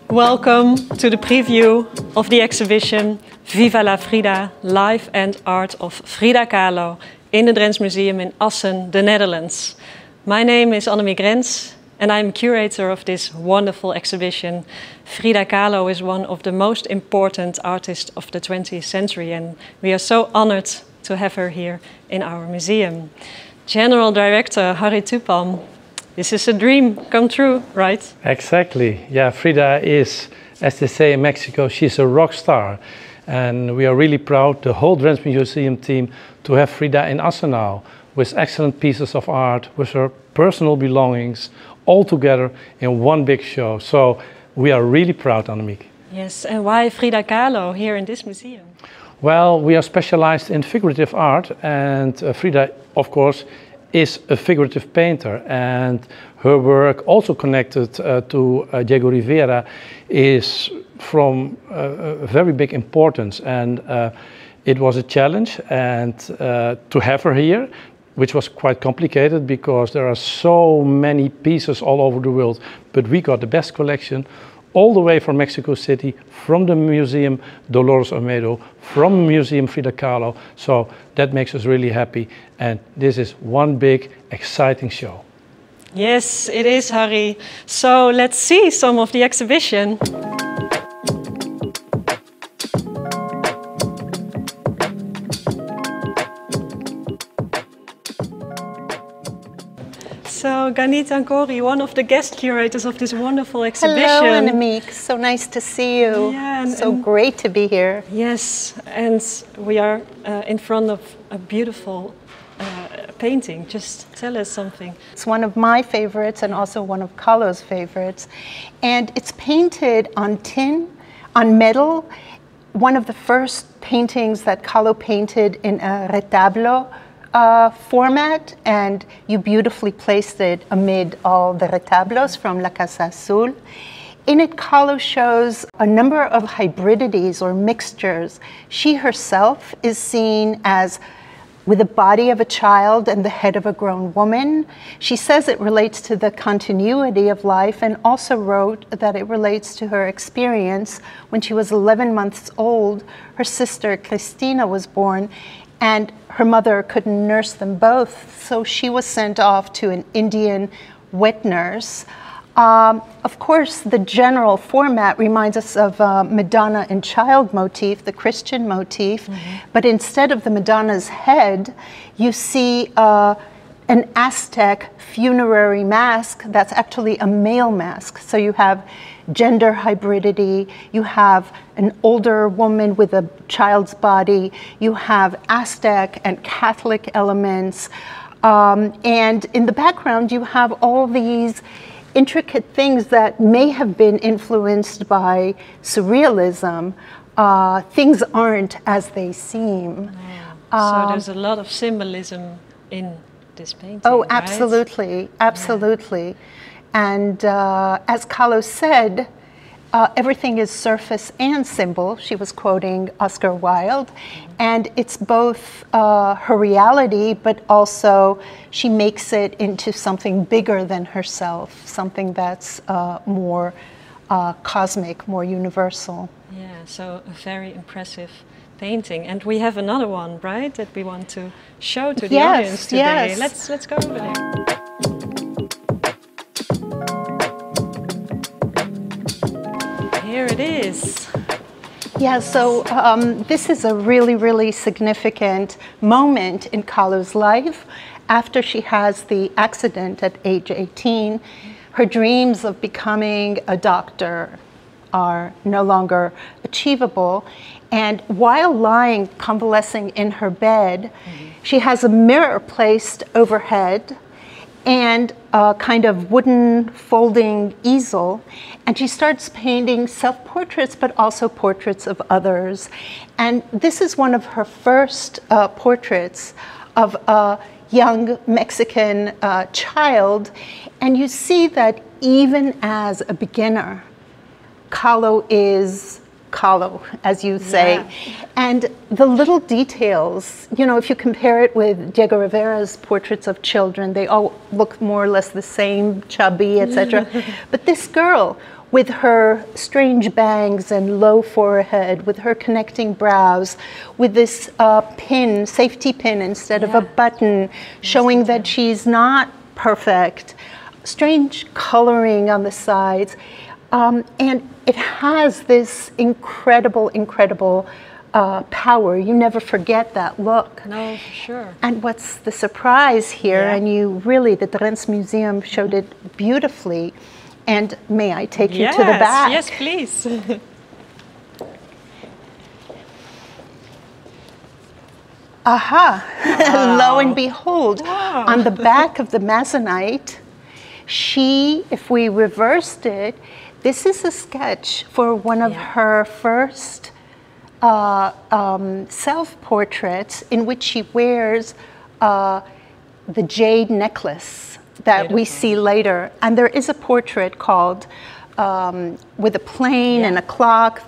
Welcome to the preview of the exhibition Viva la Frida, Life and Art of Frida Kahlo in the Drents Museum in Assen, the Netherlands. My name is Annemiek Rens and I'm curator of this wonderful exhibition. Frida Kahlo is one of the most important artists of the 20th century and we are so honored to have her here in our museum. General Director Harry Tupan, this is a dream come true, right? Exactly. Yeah, Frida is, as they say in Mexico, she's a rock star. And we are really proud, the whole Drents Museum team, to have Frida in Assen now, with excellent pieces of art, with her personal belongings, all together in one big show. So we are really proud, Annemiek. Yes, and why Frida Kahlo here in this museum? Well, we are specialized in figurative art, and Frida, of course, is a figurative painter, and her work, also connected to Diego Rivera, is from very big importance. And it was a challenge, and to have her here, which was quite complicated because there are so many pieces all over the world. But we got the best collection all the way from Mexico City, from the Museo Dolores Olmedo, from Museum Frida Kahlo. So that makes us really happy. And this is one big, exciting show. Yes, it is, Harry. So let's see some of the exhibition. So, Gannit Ankori, one of the guest curators of this wonderful exhibition. Hello, Annemiek. So nice to see you. Yeah, so great to be here. Yes, and we are in front of a beautiful painting. Just tell us something. It's one of my favorites and also one of Kahlo's favorites. And it's painted on tin, on metal. One of the first paintings that Kahlo painted in a retablo format, and you beautifully placed it amid all the retablos from La Casa Azul. In it, Kahlo shows a number of hybridities or mixtures. She herself is seen as with the body of a child and the head of a grown woman. She says it relates to the continuity of life, and also wrote that it relates to her experience when she was 11 months old. Her sister Cristina was born, and her mother couldn't nurse them both, so she was sent off to an Indian wet nurse. Of course, the general format reminds us of Madonna and child motif, the Christian motif, but instead of the Madonna's head, you see an Aztec funerary mask that's actually a male mask. So you have gender hybridity, you have an older woman with a child's body, you have Aztec and Catholic elements, and in the background you have all these intricate things that may have been influenced by surrealism. Things aren't as they seem. So there's a lot of symbolism in this painting. Oh, right? absolutely, absolutely. Yeah. And as Kahlo said, everything is surface and symbol. She was quoting Oscar Wilde. And it's both her reality, but also she makes it into something bigger than herself, something that's more cosmic, more universal. Yeah, so a very impressive painting. And we have another one, right, that we want to show to the audience today. Yes. Let's go over there. Here it is. Yeah, so this is a really, really significant moment in Kahlo's life. After she has the accident at age 18, her dreams of becoming a doctor are no longer achievable. And while lying, convalescing in her bed, she has a mirror placed overhead and a kind of wooden folding easel. And she starts painting self-portraits, but also portraits of others. And this is one of her first portraits of a young Mexican child. And you see that even as a beginner, Kahlo is Kahlo, as you say. Yeah. And the little details, you know, if you compare it with Diego Rivera's portraits of children, they all look more or less the same, chubby, etc. But this girl, with her strange bangs and low forehead, with her connecting brows, with this pin, safety pin instead of a button, showing that she's not perfect, strange coloring on the sides. And it has this incredible, incredible power. You never forget that look. No, for sure. And what's the surprise here, and you really, the Drents Museum showed it beautifully. And may I take you to the back? Yes, please. Aha! Wow. Lo and behold, on the back of the Masonite, if we reversed it, this is a sketch for one of her first self-portraits in which she wears the jade necklace that we see later. And there is a portrait called with a plane and a clock.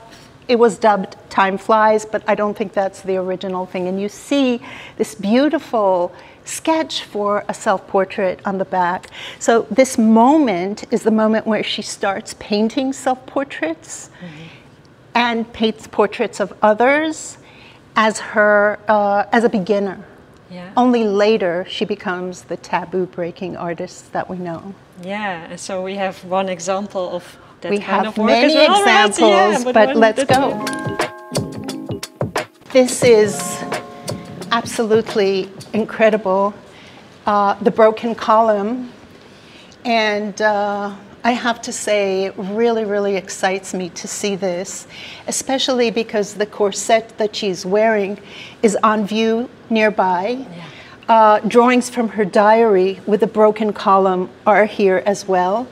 It was dubbed Time Flies, but I don't think that's the original thing. And you see this beautiful sketch for a self-portrait on the back. So this moment is the moment where she starts painting self-portraits and paints portraits of others as a beginner. Yeah. Only later she becomes the taboo-breaking artist that we know. Yeah, and so we have one example of that we kind have of work many as well, right? examples, Yeah, but let's go. This is absolutely incredible, the broken column, and I have to say, it really, really excites me to see this, especially because the corset that she's wearing is on view nearby. Yeah. Drawings from her diary with a broken column are here as well.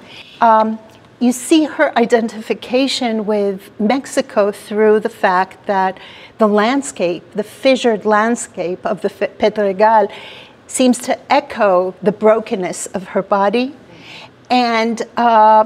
You see her identification with Mexico through the fact that the landscape, the fissured landscape of the Pedregal, seems to echo the brokenness of her body. And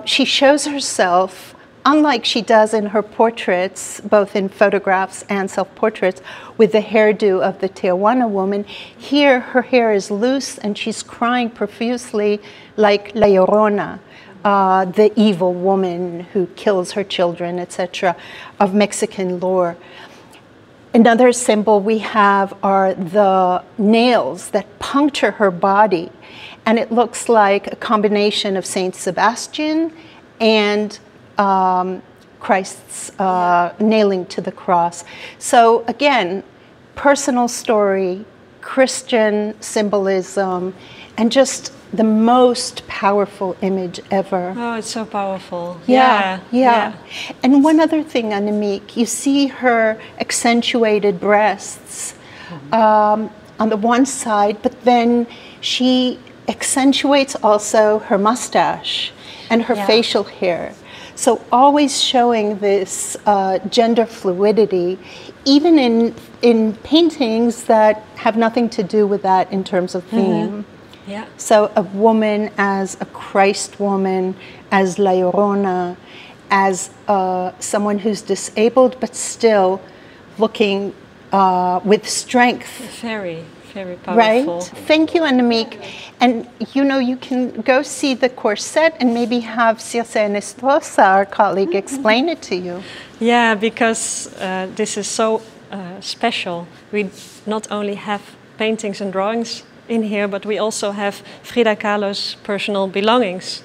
she shows herself, unlike she does in her portraits, both in photographs and self-portraits, with the hairdo of the Tijuana woman. Here, her hair is loose and she's crying profusely like La Llorona, the evil woman who kills her children, etc., of Mexican lore. Another symbol we have are the nails that puncture her body. And it looks like a combination of Saint Sebastian and Christ's nailing to the cross. So again, personal story, Christian symbolism, and just the most powerful image ever. Oh, it's so powerful. Yeah. And one other thing, Annemiek, you see her accentuated breasts on the one side, but then she accentuates also her mustache and her facial hair. So always showing this gender fluidity, even in paintings that have nothing to do with that in terms of theme. Yeah. So a woman as a Christ woman, as La Llorona, as someone who's disabled but still looking with strength. Very, very powerful. Right? Thank you, Annemiek. And you know, you can go see the corset and maybe have Circe Henestrosa, our colleague, explain it to you. Yeah, because this is so special. We not only have paintings and drawings in here, but we also have Frida Kahlo's personal belongings.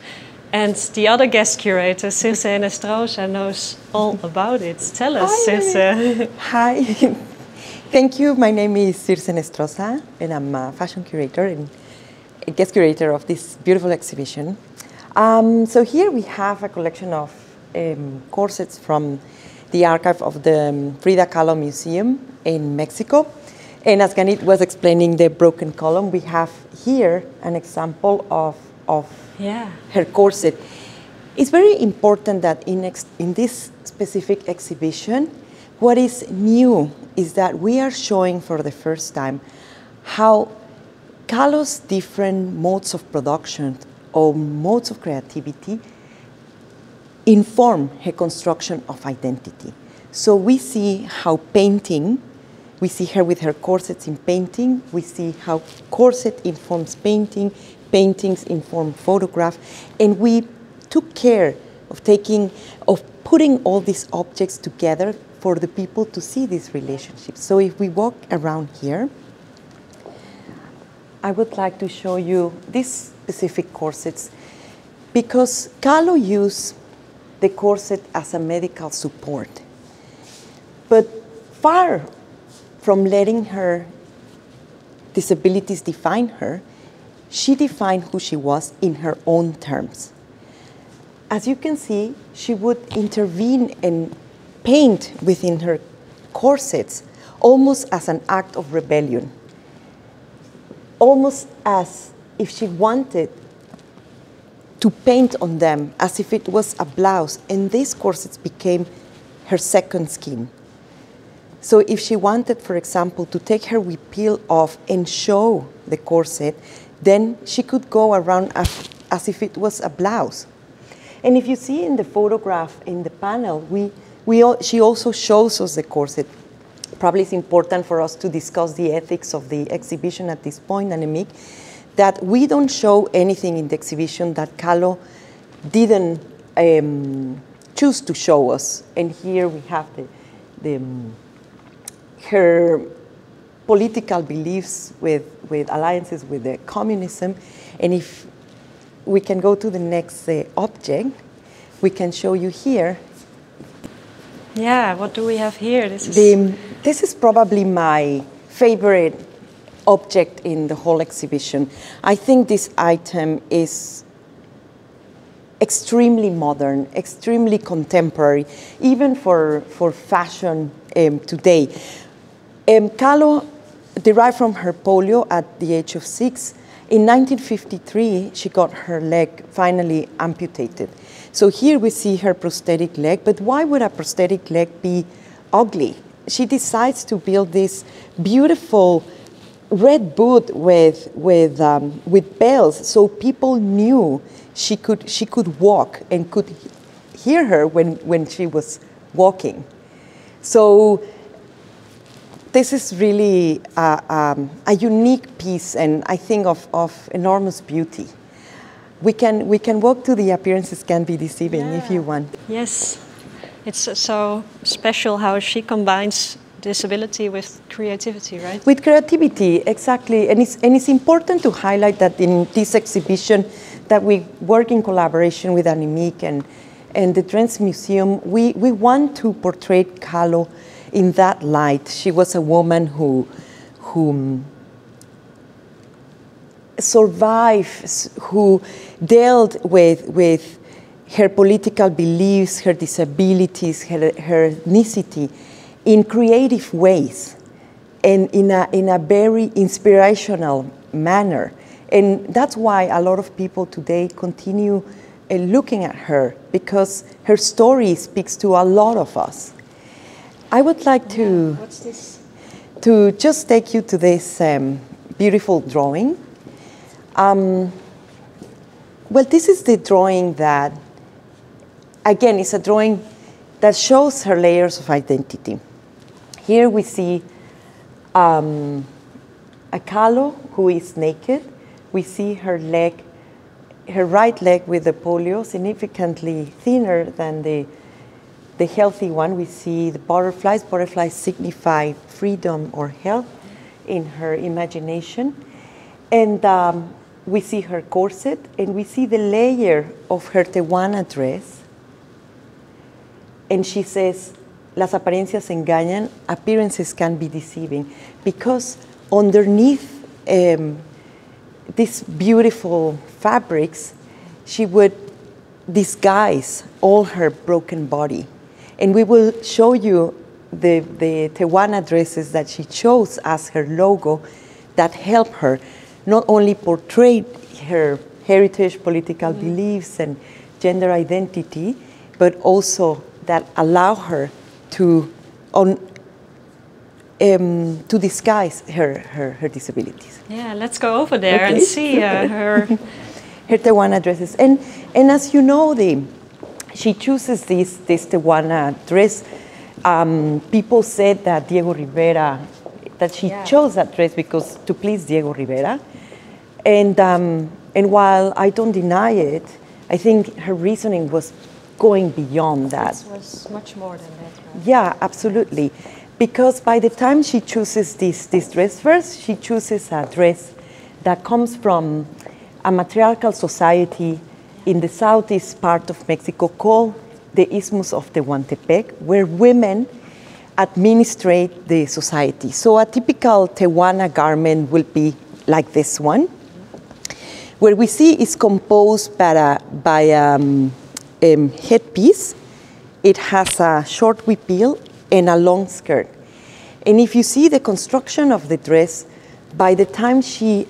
And the other guest curator, Circe Henestrosa, knows all about it. Tell us, Circe. Hi. Thank you. My name is Circe Henestrosa, and I'm a fashion curator and a guest curator of this beautiful exhibition. So here we have a collection of corsets from the archive of the Frida Kahlo Museum in Mexico. And as Gannit was explaining the broken column, we have here an example of her corset. It's very important that in this specific exhibition, what is new is that we are showing for the first time how Kahlo's different modes of production or modes of creativity inform her construction of identity. So we see how painting, we see her with her corsets in painting, we see how corset informs painting, paintings inform photograph, and we took care of putting all these objects together for the people to see these relationships. So if we walk around here, I would like to show you these specific corsets because Kahlo used the corset as a medical support. But far from letting her disabilities define her, she defined who she was in her own terms. As you can see, she would intervene and paint within her corsets almost as an act of rebellion, almost as if she wanted to paint on them as if it was a blouse, and these corsets became her second skin. So if she wanted, for example, to take her huipil off and show the corset, then she could go around as if it was a blouse. And if you see in the photograph in the panel, she also shows us the corset. Probably it's important for us to discuss the ethics of the exhibition at this point, Annemiek, that we don't show anything in the exhibition that Kahlo didn't choose to show us. And here we have her political beliefs with alliances with the communism. And if we can go to the next object, we can show you here. Yeah, what do we have here? This is probably my favorite object in the whole exhibition. I think this item is extremely modern, extremely contemporary, even for fashion today. Kahlo derived from her polio at the age of 6. In 1953, she got her leg finally amputated. So here we see her prosthetic leg, but why would a prosthetic leg be ugly? She decides to build this beautiful red boot with bells, so people knew she could walk and could hear her when she was walking. So this is really a unique piece, and I think of enormous beauty. We can walk to the appearances can be deceiving if you want. Yes, it's so special how she combines disability with creativity, right? With creativity, exactly. And it's important to highlight that in this exhibition that we work in collaboration with Annemiek and the Drents Museum, we want to portray Kahlo in that light. She was a woman who survived, who dealt with her political beliefs, her disabilities, her ethnicity in creative ways and in a very inspirational manner. And that's why a lot of people today continue looking at her, because her story speaks to a lot of us. I would like to, what's this? To just take you to this beautiful drawing. Well, this is the drawing that, again, it's a drawing that shows her layers of identity. Here we see a Kahlo who is naked. We see her leg, her right leg with the polio, significantly thinner than the healthy one. We see the butterflies. Butterflies signify freedom or health in her imagination. And we see her corset, and we see the layer of her Tehuana dress. And she says, las apariencias engañan, appearances can be deceiving, because underneath these beautiful fabrics, she would disguise all her broken body. And we will show you the Tehuana dresses that she chose as her logo that help her not only portray her heritage, political beliefs, and gender identity, but also that allow her to disguise her disabilities. Yeah, let's go over there and see her Tehuana dresses. And as you know, she chooses this Tehuana dress. People said that Diego Rivera, that she chose that dress because to please Diego Rivera. And while I don't deny it, I think her reasoning was going beyond that. It was much more than that, right? Yeah, absolutely. Because by the time she chooses this dress, first she chooses a dress that comes from a matriarchal society in the southeast part of Mexico called the Isthmus of Tehuantepec, where women administrate the society. So a typical Tehuana garment will be like this one, where we see it's composed by a headpiece. It has a short huipil and a long skirt. And if you see the construction of the dress, by the time she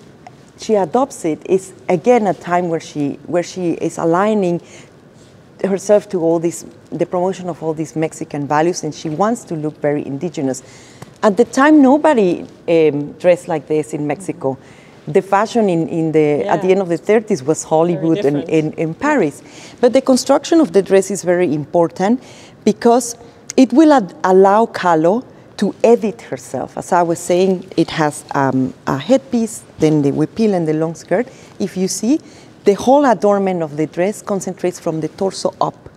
adopts it, it's again a time where she is aligning herself to all this, the promotion of all these Mexican values, and she wants to look very indigenous. At the time, nobody dressed like this in Mexico. The fashion at the end of the 30s was Hollywood and in Paris. But the construction of the dress is very important because it will allow Kahlo to edit herself. As I was saying, it has a headpiece, then the huipil and the long skirt. If you see, the whole adornment of the dress concentrates from the torso up.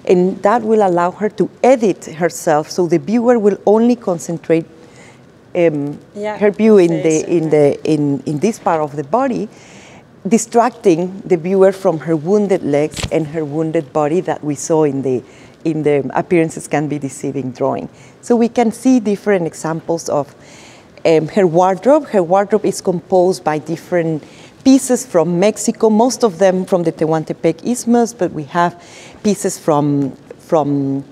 And that will allow her to edit herself, so the viewer will only concentrate her view in this part of the body, distracting the viewer from her wounded legs and her wounded body that we saw in the Appearances Can Be Deceiving drawing. So we can see different examples of her wardrobe. Her wardrobe is composed by different pieces from Mexico, most of them from the Tehuantepec Isthmus, but we have pieces from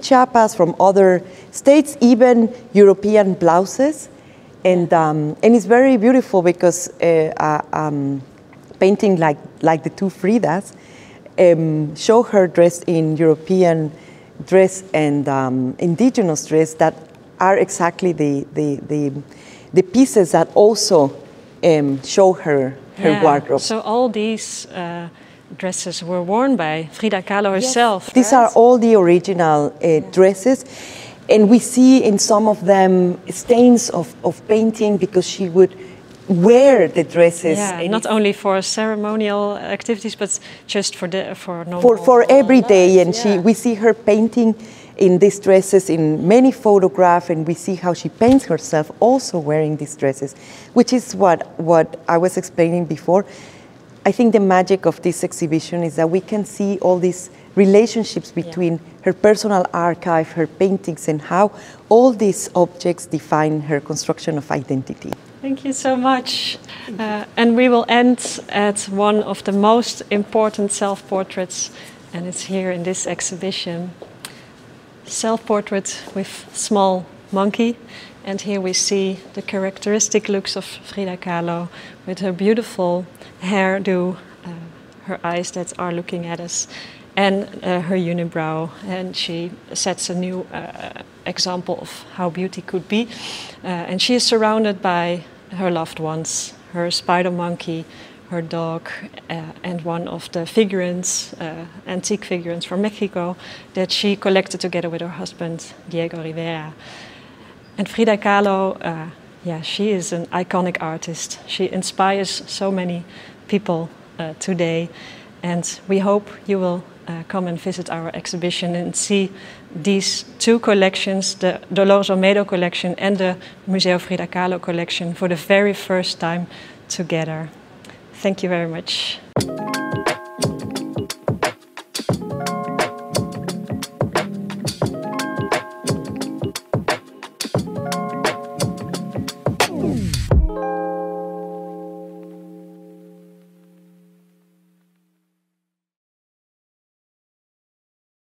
Chiapas, from other states, even European blouses. And it's very beautiful because painting like the two Fridas show her dressed in European dress and indigenous dress that are exactly the pieces that also show her wardrobe. So all these dresses were worn by Frida Kahlo herself. Yes. These are all the original dresses. And we see in some of them stains of painting because she would wear the dresses. Yeah, not only for ceremonial activities, but just for normal for every day. And yeah. we see her painting in these dresses in many photographs, and we see how she paints herself also wearing these dresses, which is what I was explaining before. I think the magic of this exhibition is that we can see all these relationships between her personal archive, her paintings, and how all these objects define her construction of identity. Thank you so much. And we will end at one of the most important self-portraits, and it's here in this exhibition. Self-portrait with small monkey. And here we see the characteristic looks of Frida Kahlo with her beautiful hairdo, her eyes that are looking at us, and her unibrow. And she sets a new example of how beauty could be. And she is surrounded by her loved ones, her spider monkey, her dog, and one of the figurines, antique figurines from Mexico that she collected together with her husband, Diego Rivera. And Frida Kahlo, she is an iconic artist. She inspires so many people today. And we hope you will come and visit our exhibition and see these two collections, the Dolores Olmedo collection and the Museo Frida Kahlo collection, for the very first time together. Thank you very much.